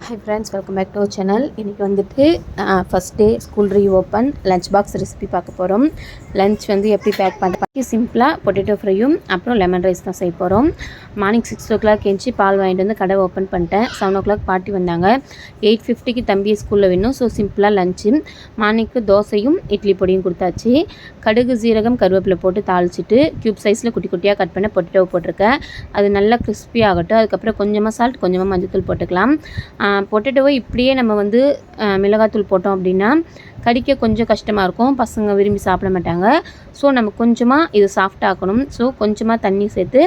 Hi friends, welcome back to our channel. இன்னைக்கு வந்துட்டு first day school reopen lunch box recipe பார்க்க போகிறோம். Lunch வந்து எப்படி பேக் பண்ணுறது சிம்பிளாக பொட்டேட்டோ ஃப்ரையும் அப்புறம் லெமன் ரைஸ் தான் செய்ய போகிறோம். மார்னிங் 6 o'clock எழுந்துச்சி பால் வாங்கிட்டு வந்து கடை ஓப்பன் பண்ணிட்டேன். 7 o'clock பார்ட்டி வந்தாங்க. 8:50க்கு தம்பியை ஸ்கூலில் வேணும். ஸோ சிம்பிளாக லஞ்சு மார்னிங்க்கு தோசையும் இட்லி பொடியும் கொடுத்தாச்சு. கடுகு சீரகம் கருவேப்பிலை போட்டு தாளிச்சிட்டு க்யூப் சைஸில் குட்டி குட்டியாக கட் பண்ண பொட்டேட்டோ போட்டிருக்கேன். அது நல்லா கிறிஸ்பி ஆகட்டும். அதுக்கப்புறம் கொஞ்சமாக சால்ட் கொஞ்சமாக மஞ்சத்தூள் போட்டுக்கலாம். பொட்டேட்டோவை இப்படியே நம்ம வந்து மிளகாத்தூள் போட்டோம் அப்படின்னா கடிக்க கொஞ்சம் கஷ்டமாக இருக்கும், பசங்க விரும்பி சாப்பிட மாட்டாங்க. ஸோ நம்ம கொஞ்சமாக இது சாஃப்டாகணும். ஸோ கொஞ்சமாக தண்ணி சேர்த்து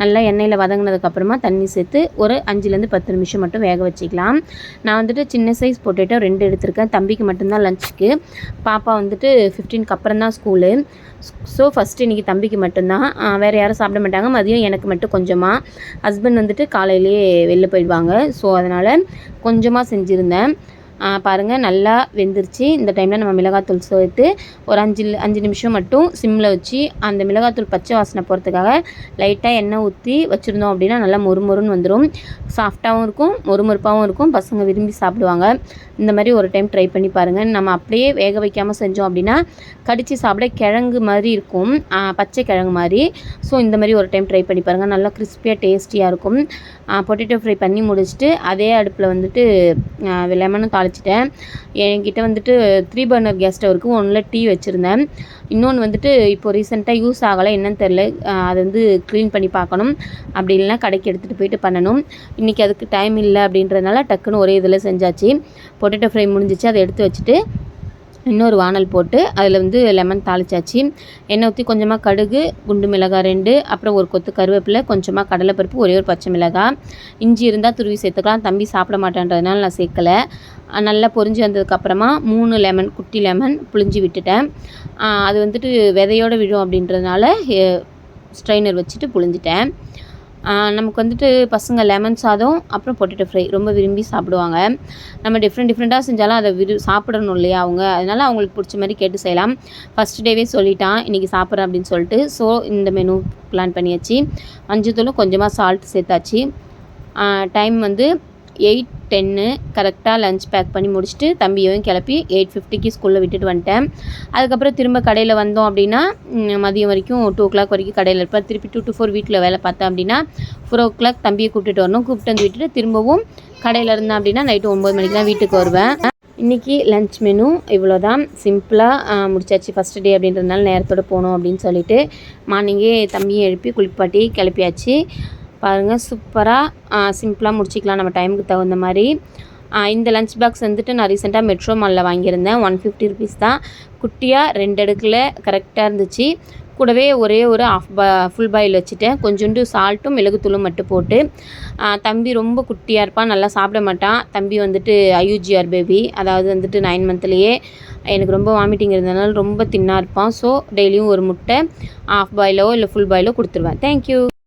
நல்லா எண்ணெயில் வதங்கினதுக்கப்புறமா தண்ணி சேர்த்து ஒரு 5லேருந்து 10 நிமிஷம் மட்டும் வேக வச்சுக்கலாம். நான் வந்துட்டு சின்ன சைஸ் பொட்டேட்டோ 2 எடுத்திருக்கேன். தம்பிக்கு மட்டும்தான் லஞ்சுக்கு. பாப்பா வந்துட்டு 15க்கு அப்புறம் தான் ஸ்கூலு. ஸோ ஃபஸ்ட்டு இன்றைக்கி தம்பிக்கு மட்டும்தான், வேறு யாரும் சாப்பிட மாட்டாங்க. மதியம் எனக்கு மட்டும் கொஞ்சமாக. ஹஸ்பண்ட் வந்துட்டு காலையிலேயே வெளில போயிடுவாங்க. ஸோ அதனால் கொஞ்சமாக செஞ்சுருந்தேன். பாருங்கள் நல்லா வெந்துருச்சு. இந்த டைமில் நம்ம மிளகாத்தூள் சேர்த்து ஒரு 5 நிமிஷம் மட்டும் சிம்மில் வச்சு அந்த மிளகாத்தூள் பச்சை வாசனை போகிறதுக்காக லைட்டாக எண்ணெய் ஊற்றி வச்சுருந்தோம் அப்படின்னா நல்லா மொறுமொறுன்னு வந்துடும். சாஃப்டாகவும் இருக்கும், மொறுமொறுப்பாகவும் இருக்கும். பசங்க விரும்பி சாப்பிடுவாங்க. இந்த மாதிரி ஒரு டைம் ட்ரை பண்ணி பாருங்கள். நம்ம அப்படியே வேக வைக்காமல் செஞ்சோம் அப்படின்னா கடித்து சாப்பிட கிழங்கு மாதிரி இருக்கும், பச்சை கிழங்கு மாதிரி. ஸோ இந்த மாதிரி ஒரு டைம் ட்ரை பண்ணி பாருங்கள். நல்லா கிறிஸ்பியாக டேஸ்டியாக இருக்கும். பொட்டேட்டோ ஃப்ரை பண்ணி முடிச்சுட்டு அதே அடுப்பில் வந்துட்டு லெமனும் தாளிச்சிட்டேன். என்கிட்ட வந்துட்டு 3 burner கேஸ் ஸ்டவ் இருக்குது. ஒன்றில் டீ வச்சுருந்தேன். இன்னொன்று வந்துட்டு இப்போது ரீசெண்டாக யூஸ் ஆகலை, என்னன்னு தெரில. அது வந்து க்ளீன் பண்ணி பார்க்கணும். அப்படி இல்லைனா கடைக்கு எடுத்துகிட்டு போயிட்டு பண்ணணும். இன்றைக்கி அதுக்கு டைம் இல்லை அப்படின்றதுனால டக்குன்னு ஒரே இதில் செஞ்சாச்சு. பொட்டேட்டோ ஃப்ரை முடிஞ்சிச்சு. அதை எடுத்து வச்சுட்டு இன்னொரு வானல் போட்டு அதில் வந்து லெமன் தாளிச்சாச்சு. எண்ணெய் ஊற்றி கொஞ்சமாக கடுகு, குண்டு மிளகாய் 2, அப்புறம் ஒரு கொத்து கருவேப்பிலை, கொஞ்சமாக கடலைப்பருப்பு, ஒரே ஒரு பச்சை மிளகாய், இஞ்சி இருந்தால் துருவி சேர்த்துக்கலாம். தம்பி சாப்பிட மாட்டேன்றதுனால நான் சேர்க்கலை. நல்லா பொரிஞ்சு வந்ததுக்கப்புறமா 3 லெமன், குட்டி லெமன் புழிஞ்சி விட்டுட்டேன். அது வந்துட்டு விதையோடு விழும் அப்படின்றதுனால ஸ்ட்ரைனர் வச்சுட்டு புழிஞ்சிட்டேன். நமக்கு வந்துட்டு பசங்க லெமன் சாதம் அப்புறம் பொட்டேட்டோ ஃப்ரை ரொம்ப விரும்பி சாப்பிடுவாங்க. நம்ம டிஃப்ரெண்ட்டாக செஞ்சாலும் அதை சாப்பிடணும் இல்லையா அவங்க, அதனால் அவங்களுக்கு பிடிச்ச மாதிரி கேட்டு செய்யலாம். ஃபஸ்ட் டேவே சொல்லிட்டான் இன்றைக்கி சாப்பிட்றேன் அப்படின்னு சொல்லிட்டு. ஸோ இந்த மெனு பிளான் பண்ணியாச்சு. மஞ்சத்தூளும் கொஞ்சமாக சால்ட் சேர்த்தாச்சு. டைம் வந்து 8:10 கரெக்டாக லஞ்ச் பேக் பண்ணி முடிச்சுட்டு தம்பியையும் கிளப்பி 8:50க்கு ஸ்கூலில் விட்டுட்டு வந்துட்டேன். அதுக்கப்புறம் திரும்ப கடையில் வந்தோம் அப்படின்னா மதியம் வரைக்கும் 2 o'clock வரைக்கும் கடையில் இருப்பேன். திருப்பி 2 to 4 வீட்டில் வேலை பார்த்தேன் அப்படின்னா 4 o'clock தம்பியை கூப்பிட்டுட்டு வரணும். கூப்பிட்டு வந்து விட்டுட்டு திரும்பவும் கடையில் இருந்தேன் அப்படின்னா நைட்டு 9 மணிக்கு தான் வீட்டுக்கு வருவேன். இன்றைக்கி லஞ்ச் மெனு இவ்வளோ தான். சிம்பிளாக முடிச்சாச்சு. ஃபஸ்ட் டே அப்படின்றதுனால நேரத்தோடு போகணும் அப்படின்னு சொல்லிட்டு மார்னிங்கே தம்பியை எழுப்பி குளிப்பாட்டி கிளப்பியாச்சு. பாருங்கள் சூப்பராக சிம்பிளாக முடிச்சிக்கலாம் நம்ம டைமுக்கு தகுந்த மாதிரி. இந்த லஞ்ச் பாக்ஸ் வந்துட்டு நான் ரீசெண்டாக மெட்ரோ மாலில் வாங்கியிருந்தேன். 150 rupees தான். குட்டியாக 2 அடுக்கில் கரெக்டாக இருந்துச்சு. கூடவே ஒரே ஒரு ஃபுல் பாயில் வச்சுட்டேன். கொஞ்சோண்டு சால்ட்டும் மிளகுத்தூளும் மட்டும் போட்டு. தம்பி ரொம்ப குட்டியாக இருப்பான், நல்லா சாப்பிட மாட்டான். தம்பி வந்துட்டு IUGR பேபி, அதாவது வந்துட்டு 9 monthலேயே எனக்கு ரொம்ப வாமிட்டிங் இருந்ததுனால ரொம்ப தின்னாக இருப்பான். ஸோ டெய்லியும் ஒரு முட்டை ஆஃப் பாயிலோ இல்லை ஃபுல் பாயிலோ கொடுத்துருவேன். தேங்க்யூ.